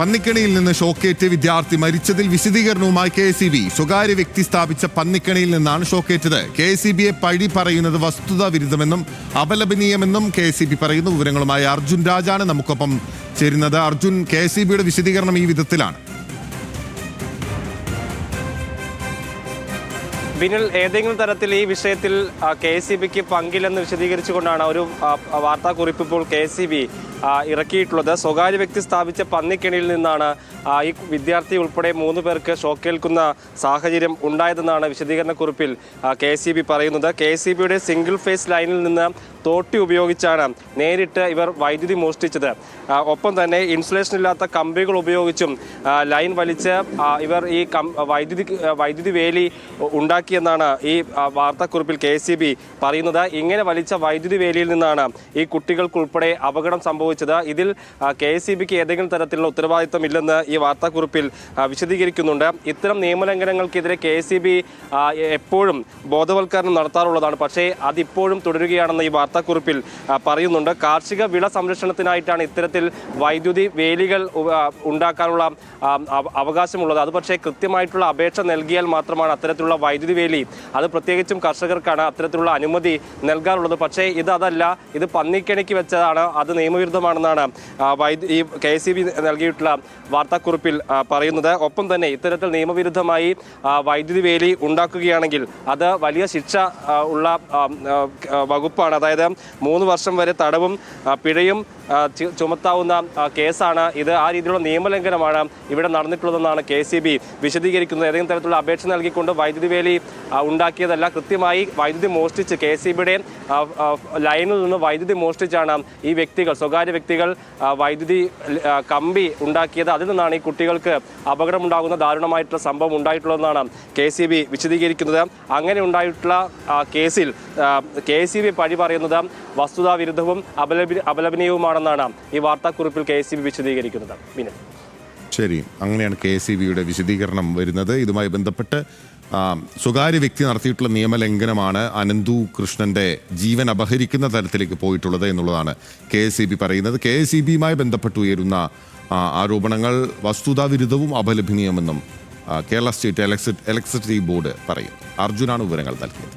പന്നിക്കണിയിൽ നിന്ന് ഷോക്കേറ്റ് വിദ്യാർത്ഥി മരിച്ചതിൽ വിശദീകരണവുമായി KSEB. സ്വകാര്യ വ്യക്തി സ്ഥാപിച്ച പന്നിക്കണിയിൽ നിന്നാണ് ഷോക്കേറ്റത്. KSEBയെ പഴി പറയുന്നത് വസ്തുതാ വിരുദ്ധമെന്നും അപലപനീയമെന്നും KSEB പറയുന്നു. വിവരങ്ങളുമായി അർജുൻ രാജാണ് നമുക്കൊപ്പം ചേരുന്നത്. അർജുൻ, KSEBയുടെ വിശദീകരണം ഈ വിധത്തിലാണ്. ബിനിൽ, ഏതെങ്കിലും തരത്തിൽ ഈ വിഷയത്തിൽ KSEBക്ക് പങ്കില്ലെന്ന് വിശദീകരിച്ചുകൊണ്ടാണ് ഒരു വാർത്താക്കുറിപ്പ് ഇപ്പോൾ KSEB ഇറക്കിയിട്ടുള്ളത്. സ്വകാര്യ വ്യക്തി സ്ഥാപിച്ച പന്നിക്കെണിയിൽ നിന്നാണ് ഈ വിദ്യാർത്ഥി ഉൾപ്പെടെ 3 പേർക്ക് ഷോക്കേൽക്കുന്ന സാഹചര്യം ഉണ്ടായതെന്നാണ് വിശദീകരണക്കുറിപ്പിൽ KSEB പറയുന്നത്. KSEBയുടെ സിംഗിൾ ഫേസ് ലൈനിൽ നിന്ന് തോട്ടി ഉപയോഗിച്ചാണ് നേരിട്ട് ഇവർ വൈദ്യുതി മോഷ്ടിച്ചത്. ഒപ്പം തന്നെ ഇൻസുലേഷൻ ഇല്ലാത്ത കമ്പികൾ ഉപയോഗിച്ചും ലൈൻ വലിച്ച് ഇവർ ഈ വൈദ്യുതി വേലി ഉണ്ടാക്കിയെന്നാണ് ഈ വാർത്താക്കുറിപ്പിൽ KSEB പറയുന്നത്. ഇങ്ങനെ വലിച്ച വൈദ്യുതി വേലിയിൽ നിന്നാണ് ഈ കുട്ടികൾക്കുൾപ്പെടെ അപകടം സംഭവിച്ചത്. ഇതിൽ KSEBക്ക് ഏതെങ്കിലും തരത്തിലുള്ള ഉത്തരവാദിത്തം ഇല്ലെന്ന് ഈ വാർത്താക്കുറിപ്പിൽ വിശദീകരിക്കുന്നുണ്ട്. ഇത്തരം നിയമലംഘനങ്ങൾക്കെതിരെ KSEB എപ്പോഴും ബോധവൽക്കരണം നടത്താറുള്ളതാണ്. പക്ഷേ അതിപ്പോഴും തുടരുകയാണെന്ന് ഈ വാർത്താക്കുറിപ്പിൽ പറയുന്നുണ്ട്. കാർഷിക വിള സംരക്ഷണത്തിനായിട്ടാണ് ഇത്തരത്തിൽ വൈദ്യുതി വേലികൾ ഉണ്ടാക്കാനുള്ള അവകാശമുള്ളത്. അത് പക്ഷേ കൃത്യമായിട്ടുള്ള അപേക്ഷ നൽകിയാൽ മാത്രമാണ് അത്തരത്തിലുള്ള വൈദ്യുതി വേലി, അത് പ്രത്യേകിച്ചും കർഷകർക്കാണ് അത്തരത്തിലുള്ള അനുമതി നൽകാറുള്ളത്. പക്ഷേ അതല്ല, ഇത് പന്നിക്കെണിക്ക് വെച്ചതാണ്, അത് നിയമവിരുദ്ധമാണെന്നാണ് ഈ KSEB നൽകിയിട്ടുള്ള വാർത്താക്കുറിപ്പിൽ പറയുന്നത്. ഒപ്പം തന്നെ ഇത്തരത്തിൽ നിയമവിരുദ്ധമായി വൈദ്യുതി വേലി ഉണ്ടാക്കുകയാണെങ്കിൽ അത് വലിയ ശിക്ഷ ഉള്ള വകുപ്പാണ്. അതായത് 3 വർഷം വരെ തടവും പിഴയും ചുമത്താവുന്ന കേസാണ് ഇത്. ആ രീതിയിലുള്ള നിയമലംഘനമാണ് ഇവിടെ നടന്നിട്ടുള്ളതെന്നാണ് KSEB വിശദീകരിക്കുന്നത്. ഏതെങ്കിലും തരത്തിലുള്ള അപേക്ഷ നൽകിക്കൊണ്ട് വൈദ്യുതി വേലി ഉണ്ടാക്കിയതല്ല, കൃത്യമായി വൈദ്യുതി മോഷ്ടിച്ച് KSEBയുടെ ലൈനിൽ നിന്ന് വൈദ്യുതി മോഷ്ടിച്ചാണ് ഈ സ്വകാര്യ വ്യക്തികൾ വൈദ്യുതി കമ്പി ഉണ്ടാക്കിയത്. അതിൽ നിന്നാണ് ഈ കുട്ടികൾക്ക് അപകടമുണ്ടാകുന്ന ദാരുണമായിട്ടുള്ള സംഭവം ഉണ്ടായിട്ടുള്ളതെന്നാണ് KSEB വിശദീകരിക്കുന്നത്. അങ്ങനെ ഉണ്ടായിട്ടുള്ള കേസിൽ KSEB പഴി പറയുന്നത് വസ്തുതാ വിരുദ്ധവും അപലപനീയവുമാണെന്നാണ് ഈ വാർത്താക്കുറിപ്പിൽ KSEB വിശദീകരിക്കുന്നത്. ശരി, അങ്ങനെയാണ് KSEBയുടെ വിശദീകരണം വരുന്നത്. ഇതുമായി ബന്ധപ്പെട്ട് സ്വകാര്യ വ്യക്തി നടത്തിയിട്ടുള്ള നിയമലംഘനമാണ് അനന്തു കൃഷ്ണന്റെ ജീവൻ അപഹരിക്കുന്ന തരത്തിലേക്ക് പോയിട്ടുള്ളത് എന്നുള്ളതാണ് KSEB പറയുന്നത്. KSEBയുമായി ബന്ധപ്പെട്ട് ഉയരുന്ന ആരോപണങ്ങൾ വസ്തുതാ വിരുദ്ധവും അപലപനീയമെന്നും കേരള സ്റ്റേറ്റ് ഇലക്ട്രിസിറ്റി ബോർഡ് പറയും. അർജുനാണ് വിവരങ്ങൾ നൽകിയത്.